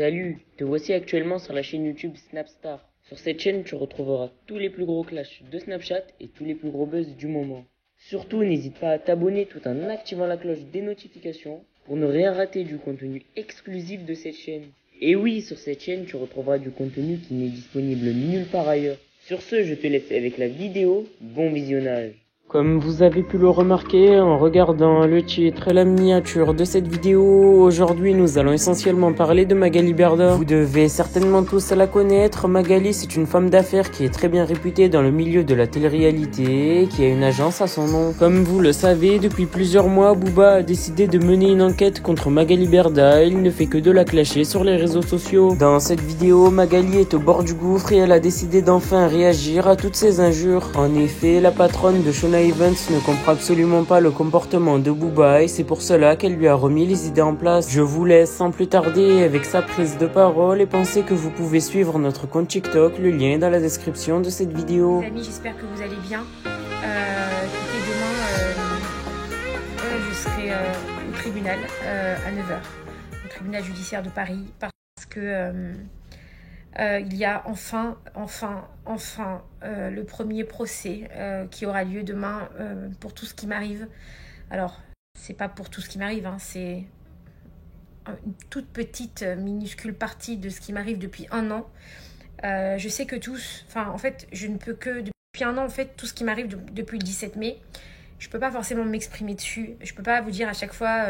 Salut, te voici actuellement sur la chaîne YouTube Snapstar. Sur cette chaîne, tu retrouveras tous les plus gros clashs de Snapchat et tous les plus gros buzz du moment. Surtout, n'hésite pas à t'abonner tout en activant la cloche des notifications pour ne rien rater du contenu exclusif de cette chaîne. Et oui, sur cette chaîne, tu retrouveras du contenu qui n'est disponible nulle part ailleurs. Sur ce, je te laisse avec la vidéo. Bon visionnage. Comme vous avez pu le remarquer en regardant le titre et la miniature de cette vidéo, aujourd'hui nous allons essentiellement parler de Magali Berda. Vous devez certainement tous la connaître. Magali, c'est une femme d'affaires qui est très bien réputée dans le milieu de la télé-réalité et qui a une agence à son nom. Comme vous le savez, depuis plusieurs mois, Booba a décidé de mener une enquête contre Magali Berda. Il ne fait que de la clasher sur les réseaux sociaux. Dans cette vidéo, Magali est au bord du gouffre et elle a décidé d'enfin réagir à toutes ces injures. En effet, la patronne de Shona Evans ne comprend absolument pas le comportement de Booba et c'est pour cela qu'elle lui a remis les idées en place. Je vous laisse sans plus tarder avec sa prise de parole et pensez que vous pouvez suivre notre compte TikTok, le lien est dans la description de cette vidéo. Les amis, j'espère que vous allez bien. Écoutez, demain, je serai au tribunal à 9 h, au tribunal judiciaire de Paris, parce que il y a enfin le premier procès qui aura lieu demain pour tout ce qui m'arrive. Alors, c'est pas pour tout ce qui m'arrive, hein, c'est une toute petite, minuscule partie de ce qui m'arrive depuis un an. Je sais que en fait, je ne peux que, depuis un an, en fait, tout ce qui m'arrive depuis le 17 mai, je peux pas forcément m'exprimer dessus. Je peux pas vous dire à chaque fois,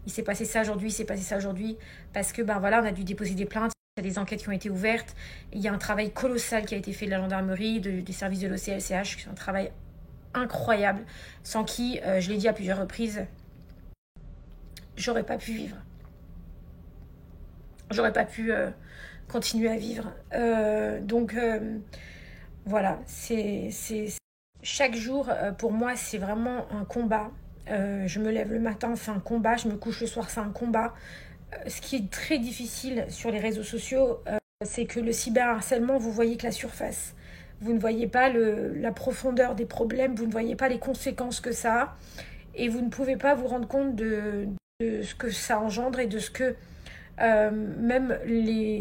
il s'est passé ça aujourd'hui, il s'est passé ça aujourd'hui, parce que, voilà, on a dû déposer des plaintes. Il y a des enquêtes qui ont été ouvertes. Il y a un travail colossal qui a été fait de la gendarmerie, des services de l'OCLCH. C'est un travail incroyable, sans qui, je l'ai dit à plusieurs reprises, j'aurais pas pu vivre. J'aurais pas pu continuer à vivre. Voilà, chaque jour, pour moi, c'est vraiment un combat. Je me lève le matin, c'est un combat. Je me couche le soir, c'est un combat. Ce qui est très difficile sur les réseaux sociaux, c'est que le cyberharcèlement, vous voyez que la surface. Vous ne voyez pas la profondeur des problèmes, vous ne voyez pas les conséquences que ça a, et vous ne pouvez pas vous rendre compte de ce que ça engendre et de ce que même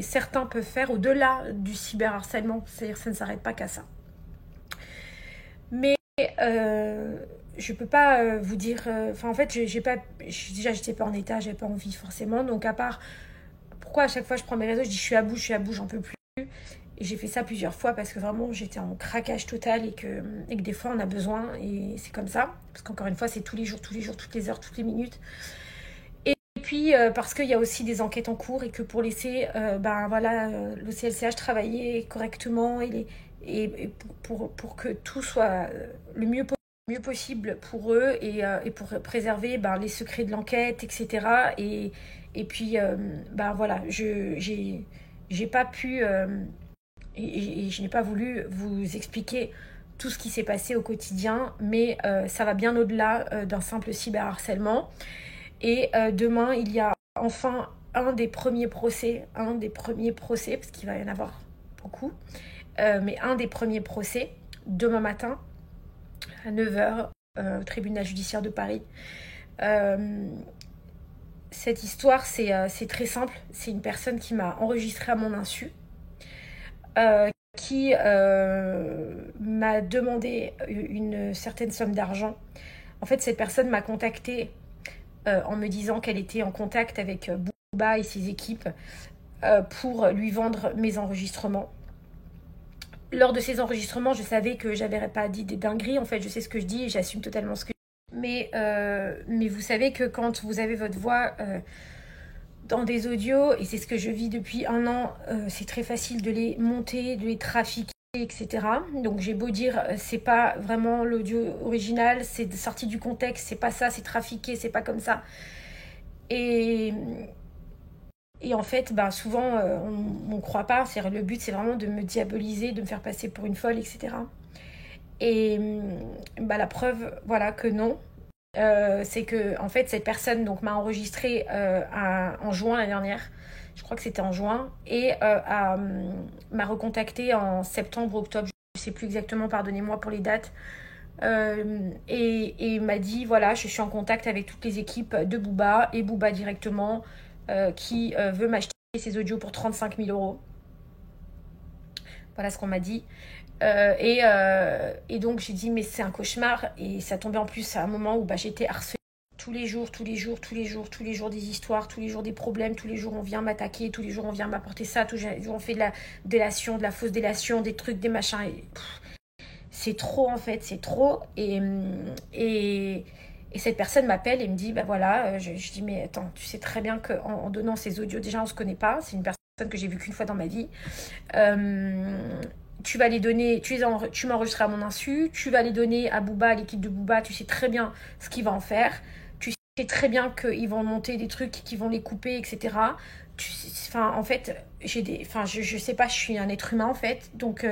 certains peuvent faire au-delà du cyberharcèlement. C'est-à-dire que ça ne s'arrête pas qu'à ça. Mais je peux pas vous dire... en fait, déjà, j'étais pas en état, j'avais pas envie forcément. Donc, à part... Pourquoi à chaque fois je prends mes réseaux, je dis je suis à bout, j'en peux plus. Et j'ai fait ça plusieurs fois parce que vraiment, j'étais en craquage total et que des fois, on a besoin. Et c'est comme ça. Parce qu'encore une fois, c'est tous les jours, toutes les heures, toutes les minutes. Et puis, parce qu'il y a aussi des enquêtes en cours et que pour laisser l'OCLCH travailler correctement et pour que tout soit le mieux possible pour eux et pour préserver les secrets de l'enquête, etc. Et puis, voilà, j'ai pas pu et je n'ai pas voulu vous expliquer tout ce qui s'est passé au quotidien, mais ça va bien au-delà d'un simple cyberharcèlement. Et demain, il y a enfin un des premiers procès, parce qu'il va y en avoir beaucoup, mais un des premiers procès, demain matin, à 9 h, au tribunal judiciaire de Paris. Cette histoire, c'est très simple. C'est une personne qui m'a enregistré à mon insu, qui m'a demandé une certaine somme d'argent. En fait, cette personne m'a contactée en me disant qu'elle était en contact avec Booba et ses équipes pour lui vendre mes enregistrements. Lors de ces enregistrements, je savais que j'avais pas dit des dingueries. En fait, je sais ce que je dis et j'assume totalement ce que je dis. Mais vous savez que quand vous avez votre voix dans des audios, et c'est ce que je vis depuis un an, c'est très facile de les monter, de les trafiquer, etc. Donc j'ai beau dire, c'est pas vraiment l'audio original, c'est sorti du contexte, c'est pas ça, c'est trafiqué, c'est pas comme ça. Et en fait, souvent, on ne croit pas. Le but, c'est vraiment de me diaboliser, de me faire passer pour une folle, etc. Et la preuve, voilà, que non. C'est que, en fait, cette personne m'a enregistré en juin l'année dernière. Je crois que c'était en juin. Et m'a recontacté en septembre, octobre. Je ne sais plus exactement, pardonnez-moi pour les dates. Et m'a dit, voilà, je suis en contact avec toutes les équipes de Booba et Booba directement qui veut m'acheter ces audios pour 35 000 euros. Voilà ce qu'on m'a dit. Et donc j'ai dit mais c'est un cauchemar. Et ça tombait en plus à un moment où j'étais harcelée. Tous les jours des histoires, tous les jours des problèmes, tous les jours on vient m'attaquer, tous les jours on vient m'apporter ça, tous les jours on fait de la délation, de la fausse délation, des trucs, des machins. C'est trop en fait, c'est trop. Et cette personne m'appelle et me dit, voilà, je dis, mais attends, tu sais très bien qu'en donnant ces audios, déjà on se connaît pas, c'est une personne que j'ai vue qu'une fois dans ma vie. Tu vas les donner, tu m'enregistreras à mon insu, tu vas les donner à Booba, à l'équipe de Booba, tu sais très bien ce qu'il va en faire. Tu sais très bien qu'ils vont monter des trucs, qu'ils vont les couper, etc. En fait, je sais pas, je suis un être humain en fait. Donc,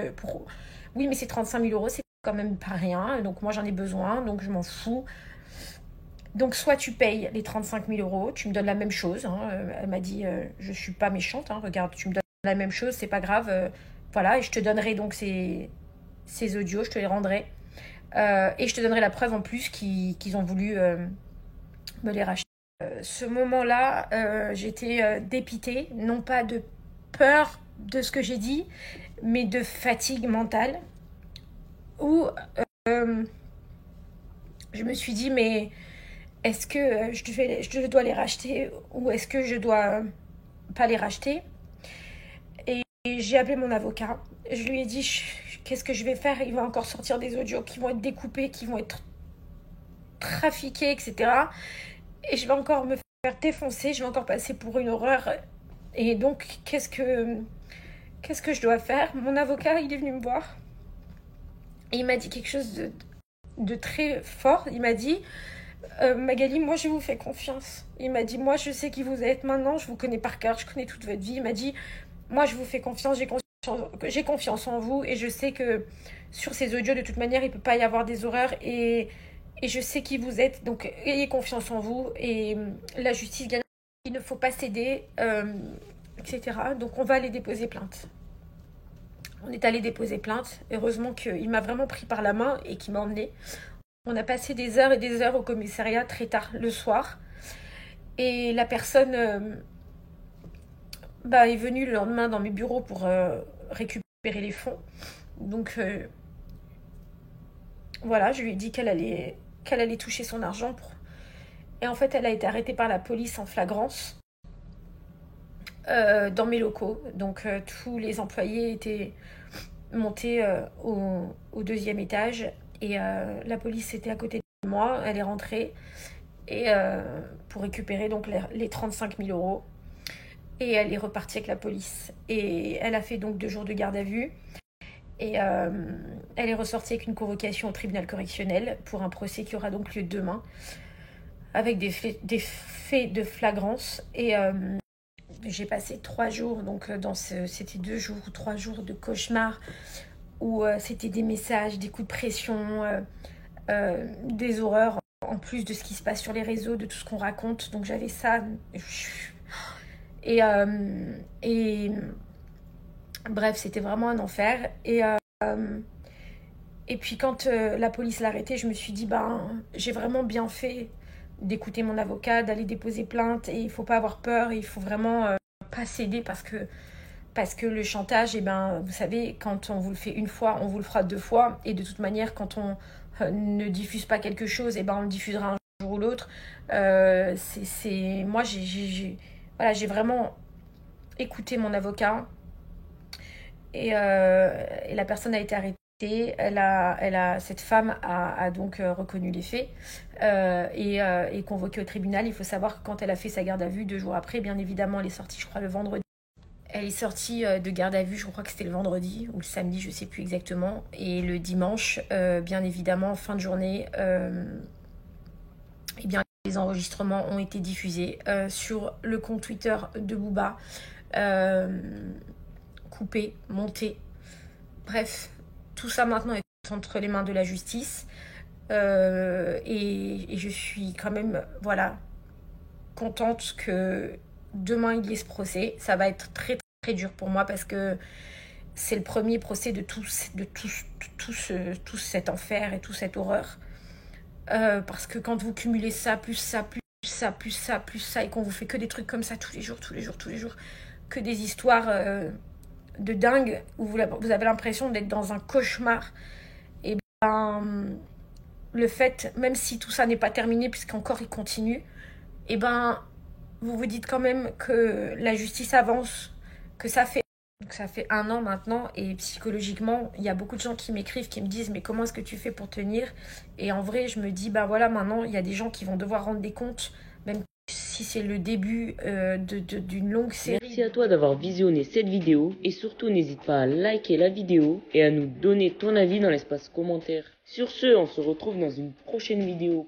oui, mais c'est 35 000 euros, c'est quand même pas rien. Donc, moi, j'en ai besoin, donc je m'en fous. Donc, soit tu payes les 35 000 euros, tu me donnes la même chose. Elle m'a dit, je suis pas méchante, regarde, tu me donnes la même chose, c'est pas grave. Voilà, et je te donnerai donc ces audios, je te les rendrai. Et je te donnerai la preuve en plus qu'ils ont voulu me les racheter. Ce moment-là, j'étais dépitée, non pas de peur de ce que j'ai dit, mais de fatigue mentale, où je me suis dit, mais est-ce que je dois les racheter ou est-ce que je dois pas les racheter? Et j'ai appelé mon avocat. Je lui ai dit, qu'est-ce que je vais faire? Il va encore sortir des audios qui vont être découpés, qui vont être trafiqués, etc. Et je vais encore me faire défoncer, je vais encore passer pour une horreur. Et donc, qu'est-ce que je dois faire? Mon avocat, il est venu me voir. Et il m'a dit quelque chose de très fort. Il m'a dit, Magali, moi je vous fais confiance. Il m'a dit, moi je sais qui vous êtes maintenant, je vous connais par cœur, je connais toute votre vie. Il m'a dit, moi je vous fais confiance, j'ai confiance en vous et je sais que sur ces audios, de toute manière, il ne peut pas y avoir des horreurs et je sais qui vous êtes, donc ayez confiance en vous et la justice gagne. Il ne faut pas céder, etc. Donc on va aller déposer plainte. On est allé déposer plainte. Heureusement qu'il m'a vraiment pris par la main et qu'il m'a emmené. On a passé des heures et des heures au commissariat très tard le soir. Et la personne est venue le lendemain dans mes bureaux pour récupérer les fonds. Donc voilà, je lui ai dit qu'elle allait toucher son argent. Et en fait, elle a été arrêtée par la police en flagrance dans mes locaux. Donc tous les employés étaient montés au deuxième étage. Et la police était à côté de moi. Elle est rentrée pour récupérer donc les 35 000 euros. Et elle est repartie avec la police. Et elle a fait donc 2 jours de garde à vue. Et elle est ressortie avec une convocation au tribunal correctionnel pour un procès qui aura donc lieu demain, avec des faits de flagrance. Et j'ai passé 3 jours, donc c'était 2 jours ou 3 jours de cauchemar, où c'était des messages, des coups de pression, des horreurs, en plus de ce qui se passe sur les réseaux, de tout ce qu'on raconte. Donc j'avais ça. Et bref, c'était vraiment un enfer. Et puis quand la police l'a arrêté, je me suis dit, j'ai vraiment bien fait d'écouter mon avocat, d'aller déposer plainte. Et il ne faut pas avoir peur, il faut vraiment pas céder parce que le chantage, vous savez, quand on vous le fait une fois, on vous le fera 2 fois. Et de toute manière, quand on ne diffuse pas quelque chose, on le diffusera un jour ou l'autre. Moi, j'ai vraiment écouté mon avocat. Et la personne a été arrêtée. Cette femme a donc reconnu les faits et convoquée au tribunal. Il faut savoir que quand elle a fait sa garde à vue 2 jours après, bien évidemment, elle est sortie, je crois, le vendredi. Elle est sortie de garde à vue, je crois que c'était le vendredi ou le samedi, je ne sais plus exactement. Et le dimanche, bien évidemment, fin de journée, les enregistrements ont été diffusés sur le compte Twitter de Booba, coupés, montés. Bref, tout ça maintenant est entre les mains de la justice. Et je suis quand même, contente que demain il y ait ce procès. Ça va être très très dur pour moi parce que c'est le premier procès de tout cet enfer et toute cette horreur. Parce que quand vous cumulez ça, plus ça, plus ça, plus ça, plus ça, et qu'on vous fait que des trucs comme ça tous les jours, que des histoires de dingue où vous avez l'impression d'être dans un cauchemar. Et ben, le fait, même si tout ça n'est pas terminé, puisqu'encore il continue, et ben, vous vous dites quand même que la justice avance, que ça fait 1 an maintenant, et psychologiquement, il y a beaucoup de gens qui m'écrivent, qui me disent mais comment est-ce que tu fais pour tenir? Et en vrai, je me dis ben voilà, maintenant il y a des gens qui vont devoir rendre des comptes, même si c'est le début d'une longue série. Merci à toi d'avoir visionné cette vidéo et surtout n'hésite pas à liker la vidéo et à nous donner ton avis dans l'espace commentaire. Sur ce, on se retrouve dans une prochaine vidéo.